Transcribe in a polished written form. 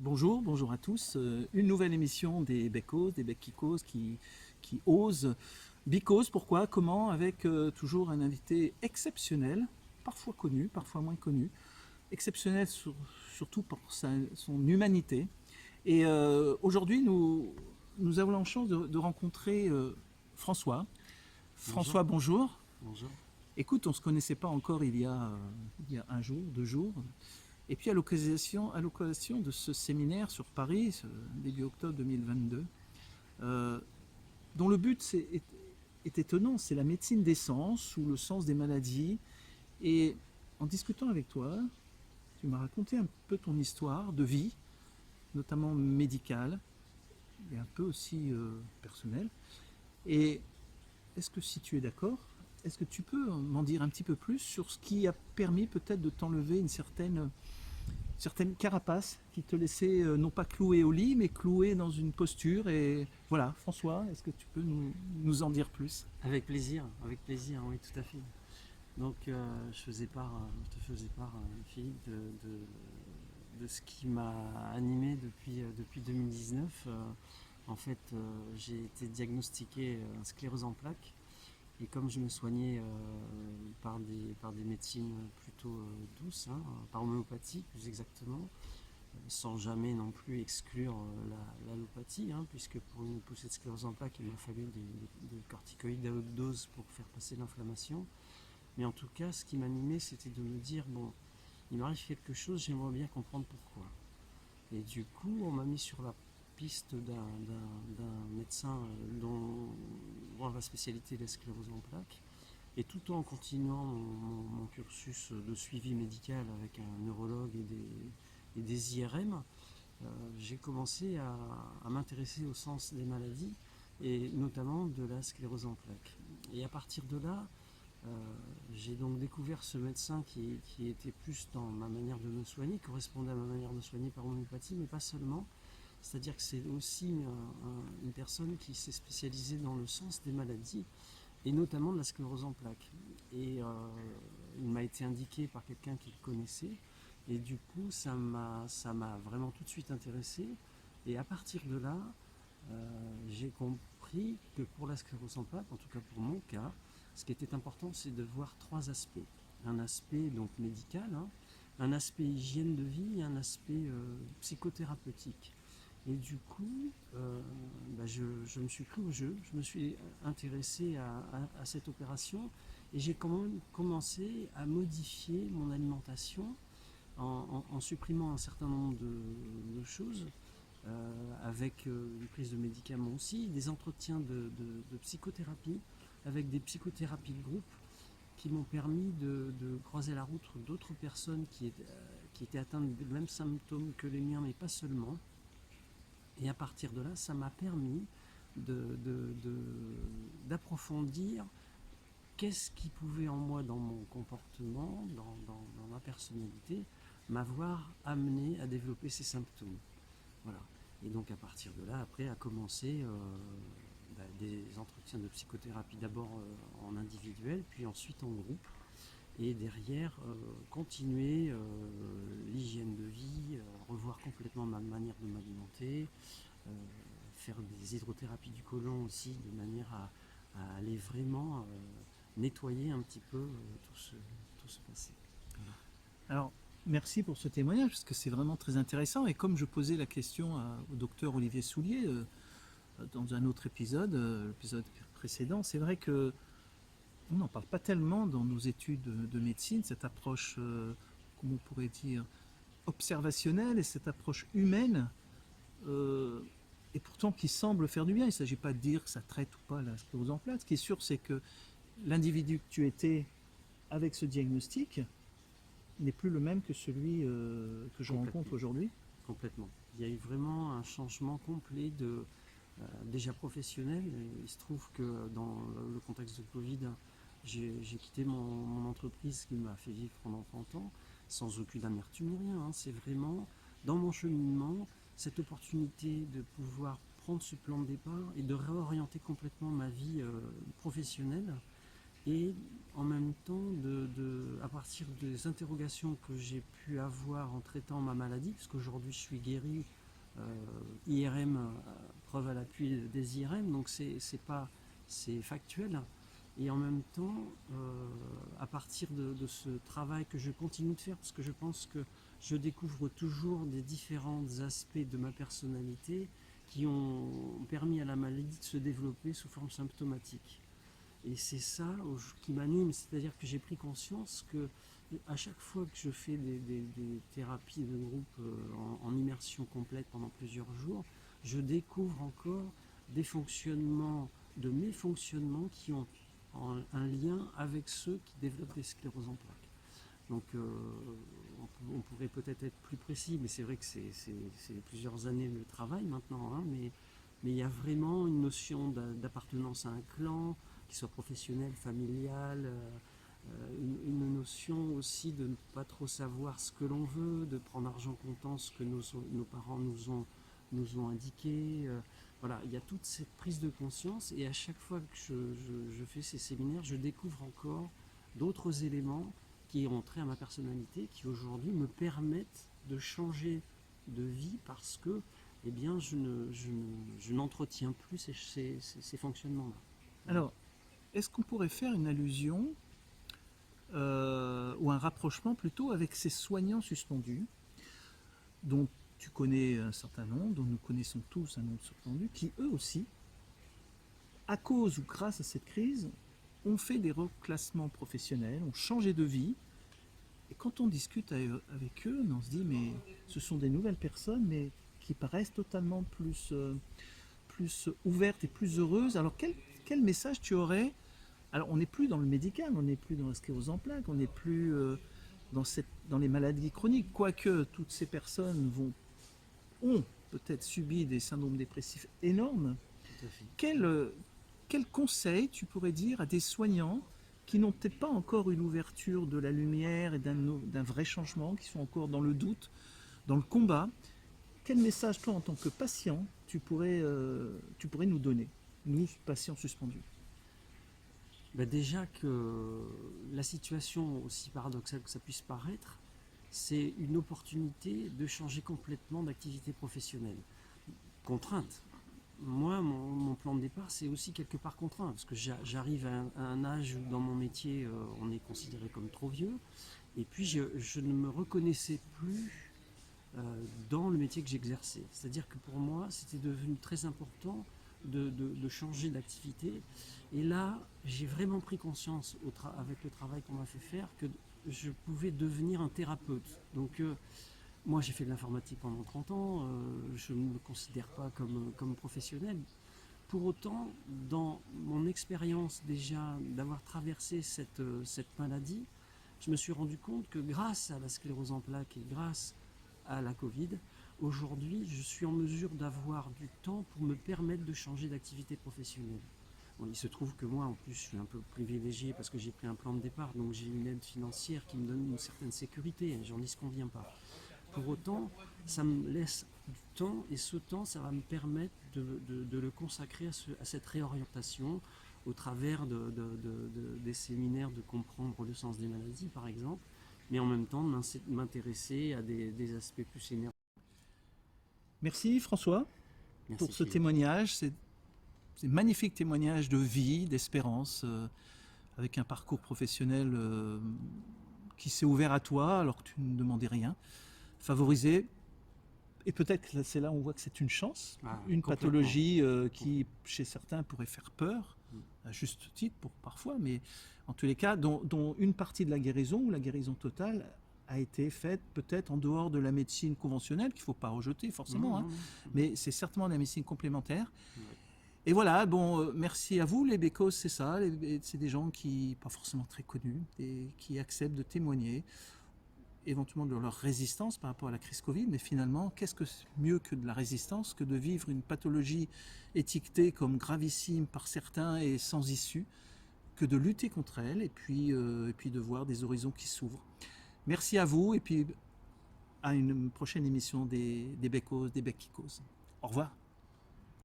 Bonjour, bonjour à tous. Une nouvelle émission des Beccos, des Bec qui osent. Because, pourquoi, comment, avec toujours un invité exceptionnel, parfois connu, parfois moins connu, exceptionnel surtout pour son humanité. Et aujourd'hui, nous avons la chance de rencontrer François. Bonjour. François, bonjour. Bonjour. Écoute, on ne se connaissait pas encore il y a un jour, 2 jours. Et puis à l'occasion de ce séminaire sur Paris, début octobre 2022, euh, dont le but est étonnant, c'est la médecine des sens ou le sens des maladies. Et en discutant avec toi, tu m'as raconté un peu ton histoire de vie, notamment médicale, et un peu aussi personnelle. Et est-ce que si tu es d'accord, est-ce que tu peux m'en dire un petit peu plus sur ce qui a permis peut-être de t'enlever une certaine carapace qui te laissait non pas cloué au lit, mais cloué dans une posture. Et voilà, François, est-ce que tu peux nous en dire plus? Avec plaisir, oui, tout à fait. Donc, je te faisais part, Philippe, de ce qui m'a animé depuis 2019. En fait, j'ai été diagnostiqué sclérose en plaques. Et comme je me soignais par des médecines plutôt douces, hein, par homéopathie plus exactement, sans jamais non plus exclure l'allopathie, hein, puisque pour une poussée de sclérose en plaques, il m'a fallu des corticoïdes à haute dose pour faire passer l'inflammation. Mais en tout cas, ce qui m'animait, c'était de me dire, bon, il m'arrive quelque chose, j'aimerais bien comprendre pourquoi. Et du coup, on m'a mis sur la piste d'un médecin dont la spécialité est la sclérose en plaques. Et tout en continuant mon cursus de suivi médical avec un neurologue et des IRM, j'ai commencé à m'intéresser au sens des maladies et notamment de la sclérose en plaques. Et à partir de là, euh, j'ai donc découvert ce médecin qui était plus dans ma manière de me soigner, qui correspondait à ma manière de soigner par homéopathie, mais pas seulement. C'est-à-dire que c'est aussi une personne qui s'est spécialisée dans le sens des maladies, et notamment de la sclérose en plaques. Et il m'a été indiqué par quelqu'un qui le connaissait, et du coup ça m'a vraiment tout de suite intéressé. Et à partir de là, j'ai compris que pour la sclérose en plaques, en tout cas pour mon cas, ce qui était important, c'est de voir trois aspects. Un aspect donc médical, hein, un aspect hygiène de vie et un aspect psychothérapeutique. Et du coup, je me suis pris au jeu, je me suis intéressé à cette opération et j'ai quand même commencé à modifier mon alimentation en supprimant un certain nombre de choses, avec une prise de médicaments aussi, des entretiens de psychothérapie, avec des psychothérapies de groupe qui m'ont permis de croiser la route d'autres personnes qui étaient atteintes des mêmes symptômes que les miens, mais pas seulement. Et à partir de là, ça m'a permis d'approfondir qu'est-ce qui pouvait en moi, dans mon comportement, dans ma personnalité, m'avoir amené à développer ces symptômes. Voilà. Et donc à partir de là, après, a commencé des entretiens de psychothérapie, d'abord en individuel, puis ensuite en groupe. Et derrière, continuer l'hygiène de vie, revoir complètement ma manière de m'alimenter, euh, faire des hydrothérapies du côlon aussi, de manière à aller vraiment nettoyer un petit peu tout ce passé. Voilà. Alors, merci pour ce témoignage, parce que c'est vraiment très intéressant. Et comme je posais la question au docteur Olivier Soulier dans un autre épisode, l'épisode précédent, c'est vrai que on n'en parle pas tellement dans nos études de médecine, cette approche, comment on pourrait dire, observationnelle et cette approche humaine, euh, et pourtant qui semble faire du bien. Il ne s'agit pas de dire que ça traite ou pas la sclérose en plaques. Ce qui est sûr, c'est que l'individu que tu étais avec ce diagnostic n'est plus le même que celui que je rencontre Complètement. aujourd'hui. Complètement. Il y a eu vraiment un changement complet déjà professionnel. Il se trouve que dans le contexte de Covid, j'ai quitté mon entreprise qui m'a fait vivre pendant 30 ans sans aucune amertume ni rien, hein. C'est vraiment dans mon cheminement cette opportunité de pouvoir prendre ce plan de départ et de réorienter complètement ma vie professionnelle et en même temps, à partir des interrogations que j'ai pu avoir en traitant ma maladie, puisqu'aujourd'hui je suis guéri, IRM, preuve à l'appui des IRM, donc c'est factuel. Et en même temps, à partir de ce travail que je continue de faire, parce que je pense que je découvre toujours des différents aspects de ma personnalité qui ont permis à la maladie de se développer sous forme symptomatique. Et c'est ça qui m'anime, c'est-à-dire que j'ai pris conscience que à chaque fois que je fais des thérapies de groupe en immersion complète pendant plusieurs jours, je découvre encore des fonctionnements, de mes fonctionnements qui ont un lien avec ceux qui développent des scléroses en plaques. Donc on pourrait peut-être être plus précis, mais c'est vrai que c'est plusieurs années de travail maintenant, hein, mais il y a vraiment une notion d'appartenance à un clan, qu'il soit professionnel, familial, une notion aussi de ne pas trop savoir ce que l'on veut, de prendre argent comptant ce que nos parents nous ont indiqué. Voilà, il y a toute cette prise de conscience, et à chaque fois que je fais ces séminaires, je découvre encore d'autres éléments qui ont trait à ma personnalité, qui aujourd'hui me permettent de changer de vie parce que eh bien, je n'entretiens plus ces fonctionnements-là. Alors, est-ce qu'on pourrait faire une allusion ou un rapprochement plutôt avec ces soignants suspendus, dont tu connais un certain nombre, dont nous connaissons tous un nombre suspendu, qui eux aussi, à cause ou grâce à cette crise, ont fait des reclassements professionnels, ont changé de vie. Et quand on discute avec eux, on se dit, mais ce sont des nouvelles personnes, mais qui paraissent totalement plus ouvertes et plus heureuses. Alors quel message tu aurais? Alors on n'est plus dans le médical, on n'est plus dans la sclérose en plaques, on n'est plus dans les maladies chroniques, quoique toutes ces personnes ont peut-être subi des syndromes dépressifs énormes. Quel conseil tu pourrais dire à des soignants qui n'ont peut-être pas encore eu l'ouverture de la lumière et d'un vrai changement, qui sont encore dans le doute, dans le combat? Quel message, toi, en tant que patient, tu pourrais nous donner, nous, patients suspendus? Ben déjà que la situation, aussi paradoxale que ça puisse paraître, c'est une opportunité de changer complètement d'activité professionnelle. Contrainte. Moi, mon plan de départ, c'est aussi quelque part contraint, parce que j'arrive à un âge où dans mon métier, on est considéré comme trop vieux, et puis je ne me reconnaissais plus dans le métier que j'exerçais. C'est-à-dire que pour moi, c'était devenu très important de changer d'activité. Et là, j'ai vraiment pris conscience avec le travail qu'on m'a fait faire que je pouvais devenir un thérapeute. Donc moi, j'ai fait de l'informatique pendant 30 ans, je ne me considère pas comme professionnel. Pour autant, dans mon expérience déjà d'avoir traversé cette maladie, je me suis rendu compte que grâce à la sclérose en plaques et grâce à la Covid, aujourd'hui, je suis en mesure d'avoir du temps pour me permettre de changer d'activité professionnelle. Bon, il se trouve que moi, en plus, je suis un peu privilégié parce que j'ai pris un plan de départ, donc j'ai une aide financière qui me donne une certaine sécurité, j'en disconviens pas. Pour autant, ça me laisse du temps, et ce temps, ça va me permettre de le consacrer à cette réorientation au travers des séminaires de comprendre le sens des maladies, par exemple, mais en même temps de m'intéresser à des aspects plus énergétiques. Merci François pour ce témoignage, ces magnifiques témoignages de vie, d'espérance, avec un parcours professionnel qui s'est ouvert à toi alors que tu ne demandais rien, favorisé. Et peut-être que c'est là où on voit que c'est une chance, une pathologie qui, chez certains, pourrait faire peur, à juste titre parfois, mais en tous les cas, dont une partie de la guérison, ou la guérison totale, a été faite peut-être en dehors de la médecine conventionnelle, qu'il ne faut pas rejeter forcément, mais c'est certainement de la médecine complémentaire. Et voilà, bon, merci à vous, les bécos, c'est ça, c'est des gens qui, pas forcément très connus, et qui acceptent de témoigner, éventuellement de leur résistance par rapport à la crise Covid, mais finalement, qu'est-ce que c'est mieux que de la résistance que de vivre une pathologie étiquetée comme gravissime par certains et sans issue, que de lutter contre elle et puis de voir des horizons qui s'ouvrent. Merci à vous et puis à une prochaine émission des Bécos, des Bec qui causent. Au revoir.